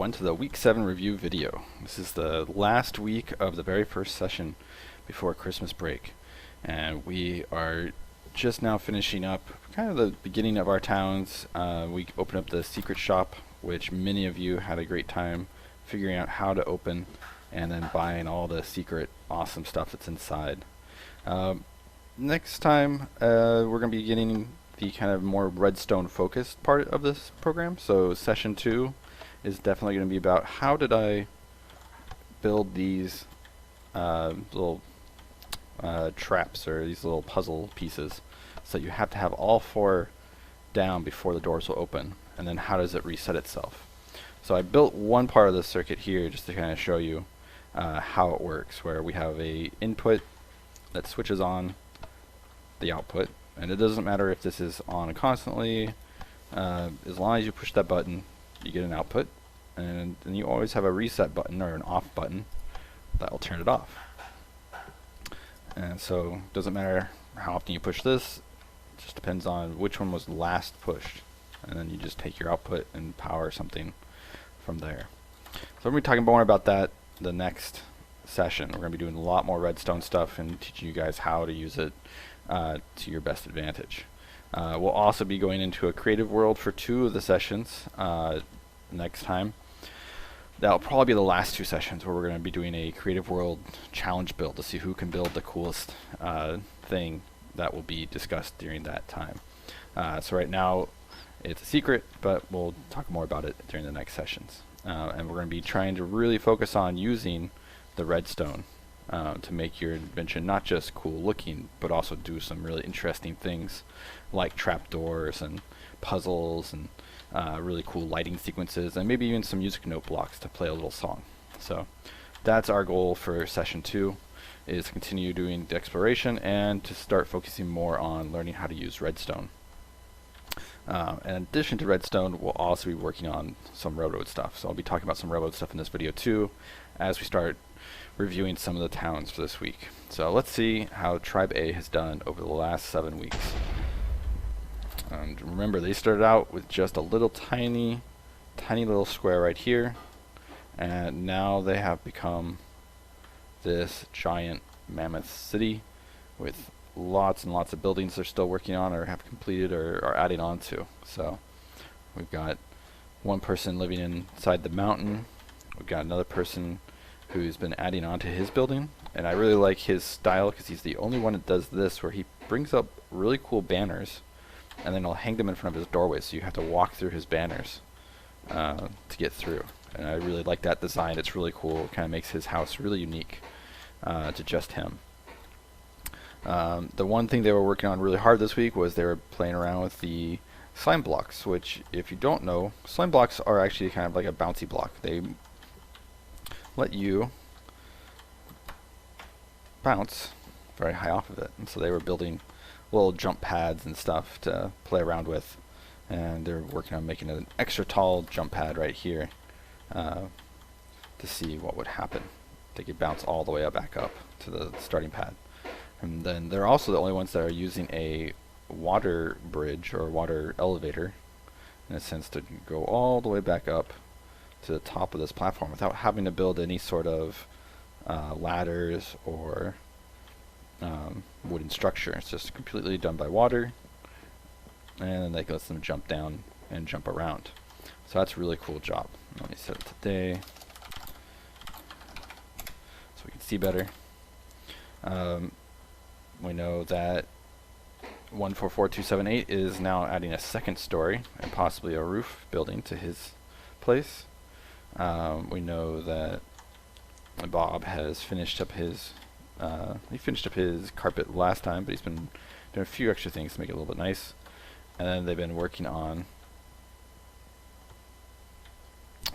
everyone to the Week 7 review video. This is the last week of the very first session before Christmas break. And we are just now finishing up kind of the beginning of our towns. We opened up the secret shop, which many of you had a great time figuring out how to open and then buying all the secret awesome stuff that's inside. Next time, we're going to be getting the kind of more redstone focused part of this program. So session 2 is definitely going to be about how did I build these little traps, or these little puzzle pieces, so you have to have all 4 down before the doors will open, and then how does it reset itself. So I built one part of the circuit here just to kind of show you how it works, where we have a input that switches on the output, and it doesn't matter if this is on constantly, as long as you push that button you get an output, and then you always have a reset button or an off button that will turn it off. And so it doesn't matter how often you push this, it just depends on which one was last pushed, and then you just take your output and power something from there. So we're going to be talking more about that the next session. We're going to be doing a lot more redstone stuff and teaching you guys how to use it to your best advantage. We'll also be going into a creative world for 2 of the sessions next time. That'll probably be the last 2 sessions where we're going to be doing a creative world challenge build to see who can build the coolest thing that will be discussed during that time. So right now it's a secret, but we'll talk more about it during the next sessions. And we're going to be trying to really focus on using the redstone to make your invention not just cool looking, but also do some really interesting things like trapdoors and puzzles and really cool lighting sequences, and maybe even some music note blocks to play a little song. So that's our goal for session 2, is to continue doing the exploration and to start focusing more on learning how to use redstone. In addition to redstone, we'll also be working on some railroad stuff. So I'll be talking about some railroad stuff in this video too, as we start reviewing some of the towns for this week. So let's see how Tribe A has done over the last 7 weeks. And remember, they started out with just a little tiny little square right here, and now they have become this giant mammoth city with lots and lots of buildings they're still working on or have completed or are adding on to. So we've got one person living inside the mountain. We've got another person who's been adding on to his building, and I really like his style because he's the only one that does this, where he brings up really cool banners and then he'll hang them in front of his doorway, so you have to walk through his banners to get through. And I really like that design. It's really cool. It kind of makes his house really unique to just him. The one thing they were working on really hard this week was they were playing around with the slime blocks, which, if you don't know, slime blocks are actually kind of like a bouncy block. They let you bounce very high off of it, and so they were building little jump pads and stuff to play around with, and they're working on making an extra tall jump pad right here to see what would happen. They could bounce all the way back up to the starting pad. And then they're also the only ones that are using a water bridge or water elevator, in a sense, to go all the way back up to the top of this platform without having to build any sort of ladders or wooden structure. It's just completely done by water, and then that lets them jump down and jump around. So that's a really cool job. Let me set it today so we can see better. We know that 144278 is now adding a second story and possibly a roof building to his place. We know that Bob has finished up his carpet last time, but he's been doing a few extra things to make it a little bit nice. And then they've been working on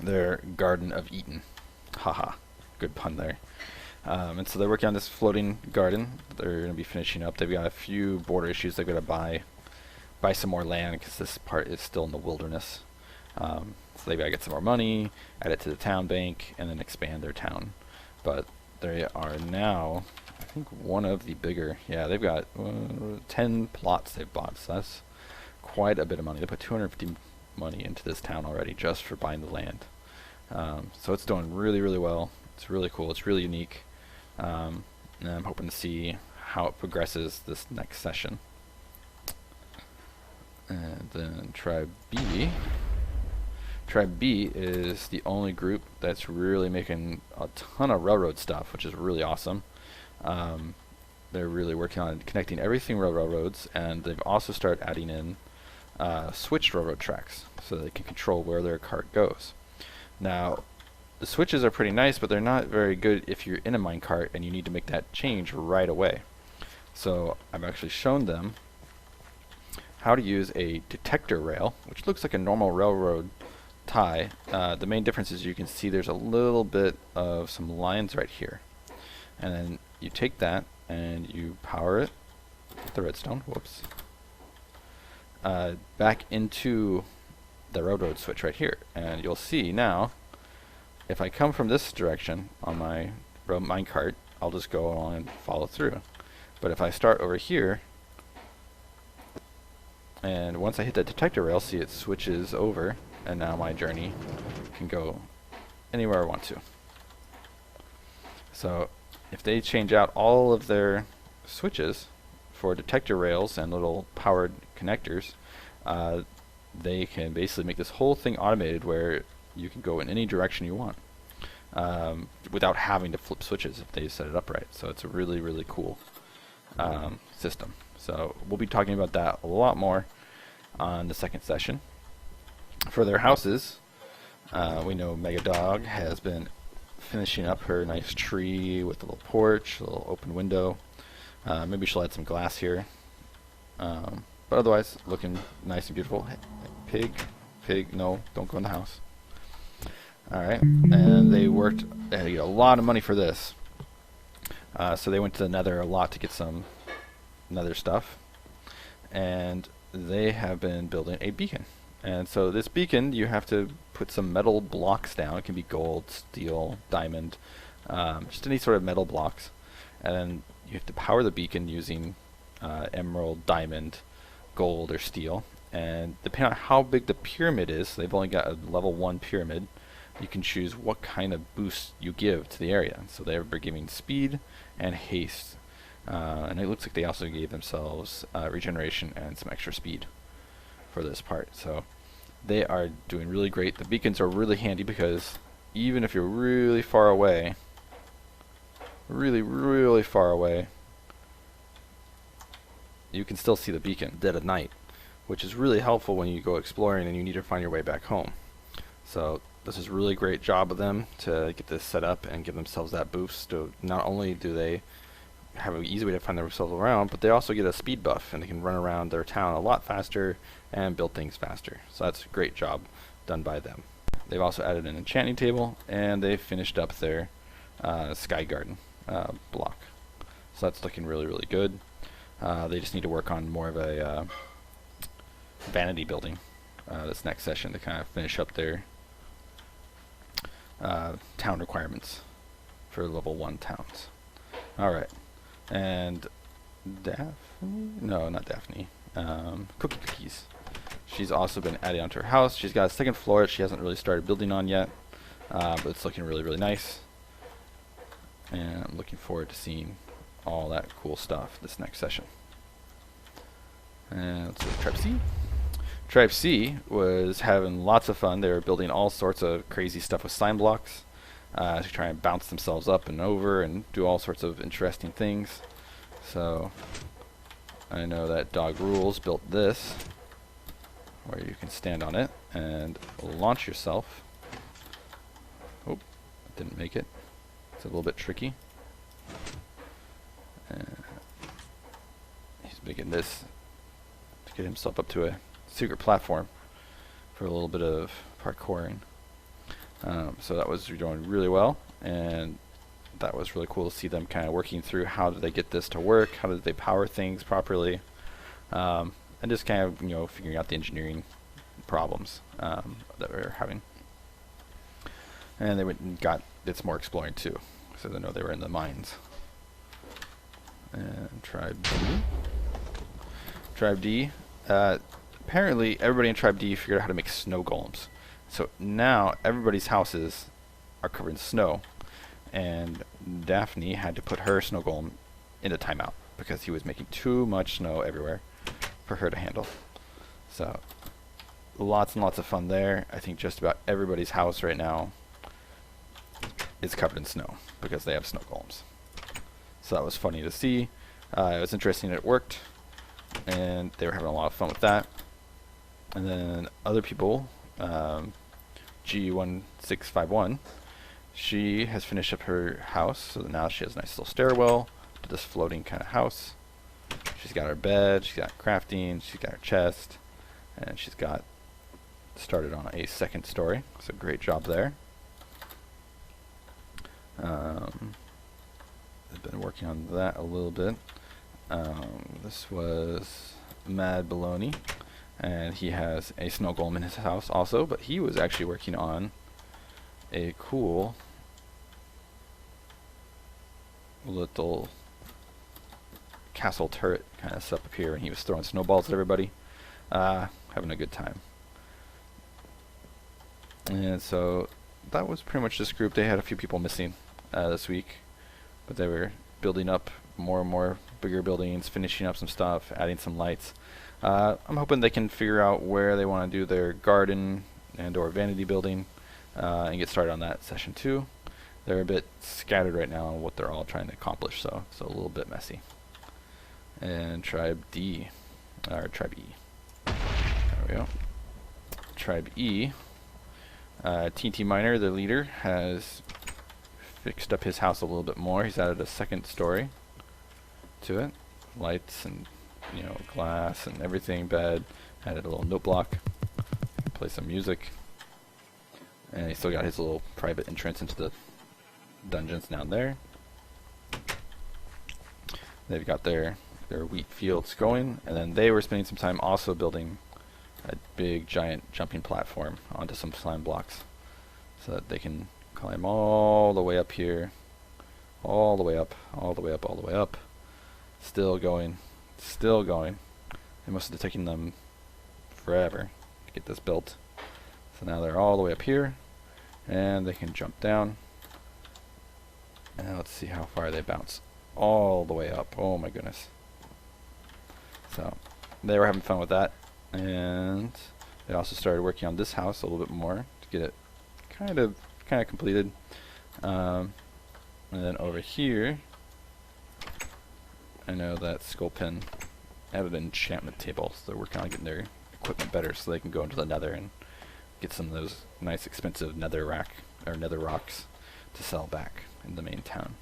their Garden of Eden. Haha, good pun there. And so they're working on this floating garden. They're going to be finishing up. They've got a few border issues. They've got to buy some more land because this part is still in the wilderness. So they've got to get some more money, add it to the town bank, and then expand their town. But they are now, I think, one of the bigger, yeah, they've got 10 plots they've bought, so that's quite a bit of money. They put 250 money into this town already just for buying the land. So it's doing really, really well. It's really cool. It's really unique. And I'm hoping to see how it progresses this next session. And then Tribe B. Tribe B is the only group that's really making a ton of railroad stuff, which is really awesome. They're really working on connecting everything railroads, and they've also started adding in switched railroad tracks so they can control where their cart goes. Now, the switches are pretty nice, but they're not very good if you're in a minecart and you need to make that change right away. So I've actually shown them how to use a detector rail, which looks like a normal railroad tie. The main difference is you can see there's a little bit of some lines right here. And then you take that and you power it with the redstone, whoops, back into the railroad switch right here. And you'll see now, if I come from this direction on my minecart, I'll just go along and follow through. But if I start over here, and once I hit that detector rail, see it switches over, and now my journey can go anywhere I want to. So if they change out all of their switches for detector rails and little powered connectors, they can basically make this whole thing automated where you can go in any direction you want without having to flip switches if they set it up right. So it's a really, really cool system. So we'll be talking about that a lot more on the second session. For their houses, we know Megadog has been finishing up her nice tree with a little porch, a little open window. Maybe she'll add some glass here. But otherwise, looking nice and beautiful. Pig, no, don't go in the house. Alright, and they worked a lot of money for this. So they went to the Nether a lot to get some Nether stuff. And they have been building a beacon. And so this beacon, you have to put some metal blocks down. It can be gold, steel, diamond, just any sort of metal blocks. And then you have to power the beacon using emerald, diamond, gold, or steel. And depending on how big the pyramid is, they've only got a level 1 pyramid, you can choose what kind of boost you give to the area. So they're giving speed and haste. And it looks like they also gave themselves regeneration and some extra speed for this part. So they are doing really great. The beacons are really handy because even if you're really far away, really far away, you can still see the beacon dead of night, which is really helpful when you go exploring and you need to find your way back home. So this is a really great job of them to get this set up and give themselves that boost. So not only do they have an easy way to find themselves around, but they also get a speed buff and they can run around their town a lot faster and build things faster. So that's a great job done by them. They've also added an enchanting table, and they've finished up their sky garden block. So that's looking really good. They just need to work on more of a vanity building this next session to kind of finish up their town requirements for level 1 towns. Alright, and Daphne? No, not Daphne. Cookies. She's also been adding onto her house. She's got a second floor that she hasn't really started building on yet, but it's looking really nice. And I'm looking forward to seeing all that cool stuff this next session. And let's see, Tribe C. Tribe C was having lots of fun. They were building all sorts of crazy stuff with sign blocks to try and bounce themselves up and over and do all sorts of interesting things. So I know that Dog Rules built this, where you can stand on it and launch yourself. Oh, didn't make it. It's a little bit tricky. He's making this to get himself up to a secret platform for a little bit of parkouring. So that was doing really well, and that was really cool to see them kind of working through how did they get this to work, how did they power things properly, and just kind of figuring out the engineering problems that we were having. And they went and got it's more exploring too, so they know they were in the mines. And Tribe D. Tribe D. Apparently, everybody in Tribe D figured out how to make snow golems. So now everybody's houses are covered in snow, and Daphne had to put her snow golem into timeout because he was making too much snow everywhere for her to handle. So lots and lots of fun there. I think just about everybody's house right now is covered in snow because they have snow golems. So that was funny to see. It was interesting that it worked, and they were having a lot of fun with that. And then other people, G1651, she has finished up her house, so now she has a nice little stairwell to this floating kind of house. She's got her bed, she's got crafting, she's got her chest, and she's got started on a second story. So great job there. I've been working on that a little bit. This was Mad Baloney, and he has a snow golem in his house also, but he was actually working on a cool little castle turret kind of stuff up here, and he was throwing snowballs at everybody, having a good time. And so that was pretty much this group. They had a few people missing this week, but they were building up more and more bigger buildings, finishing up some stuff, adding some lights. I'm hoping they can figure out where they want to do their garden and or vanity building and get started on that session 2. They're a bit scattered right now on what they're all trying to accomplish, so it's a little bit messy. And Tribe D, or Tribe E. There we go. Tribe E. TNT Miner, the leader, has fixed up his house a little bit more. He's added a second story to it. Lights and, you know, glass and everything, bed. Added a little note block. Play some music. And he's still got his little private entrance into the dungeons down there. They've got their wheat fields going, and then they were spending some time also building a big giant jumping platform onto some slime blocks so that they can climb all the way up here, all the way up, all the way up, all the way up. Still going, still going. It must have taken them forever to get this built. So now they're all the way up here, and they can jump down. And let's see how far they bounce. All the way up. Oh my goodness. So they were having fun with that, and they also started working on this house a little bit more to get it kind of completed. And then over here, I know that Skullpin added an enchantment table, so they're working on getting their equipment better so they can go into the nether and get some of those nice expensive nether rocks to sell back in the main town.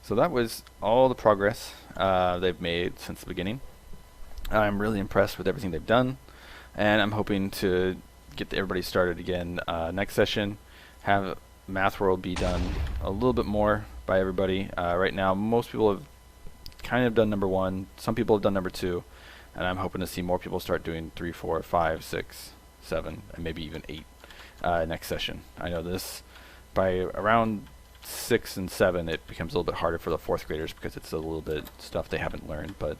So that was all the progress they've made since the beginning. I'm really impressed with everything they've done, and I'm hoping to get everybody started again next session. Have Math World be done a little bit more by everybody. Right now, most people have kind of done number 1. Some people have done number 2, and I'm hoping to see more people start doing 3, 4, 5, 6, 7, and maybe even 8 next session. I know this by around 6 and 7 it becomes a little bit harder for the 4th graders because it's a little bit stuff they haven't learned, but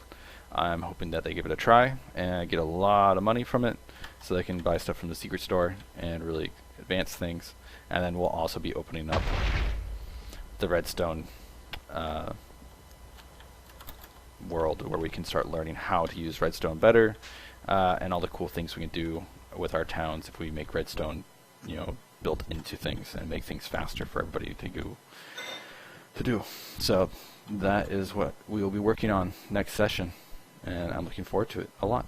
I'm hoping that they give it a try and get a lot of money from it so they can buy stuff from the secret store and really advance things. And then we'll also be opening up the Redstone world where we can start learning how to use Redstone better and all the cool things we can do with our towns if we make Redstone, you know, built into things and make things faster for everybody to do. So that is what we will be working on next session, and I'm looking forward to it a lot.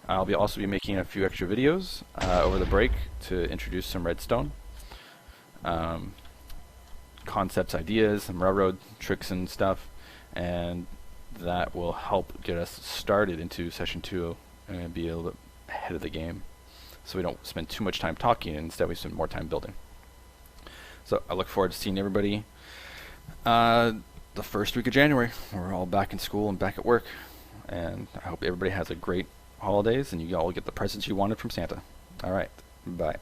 I'll also be making a few extra videos over the break to introduce some Redstone concepts, ideas, some railroad tricks and stuff, and that will help get us started into session 2 and be a little bit ahead of the game, so we don't spend too much time talking and instead we spend more time building. So I look forward to seeing everybody the first week of January. We're all back in school and back at work, and I hope everybody has a great holidays and you all get the presents you wanted from Santa. Alright, bye.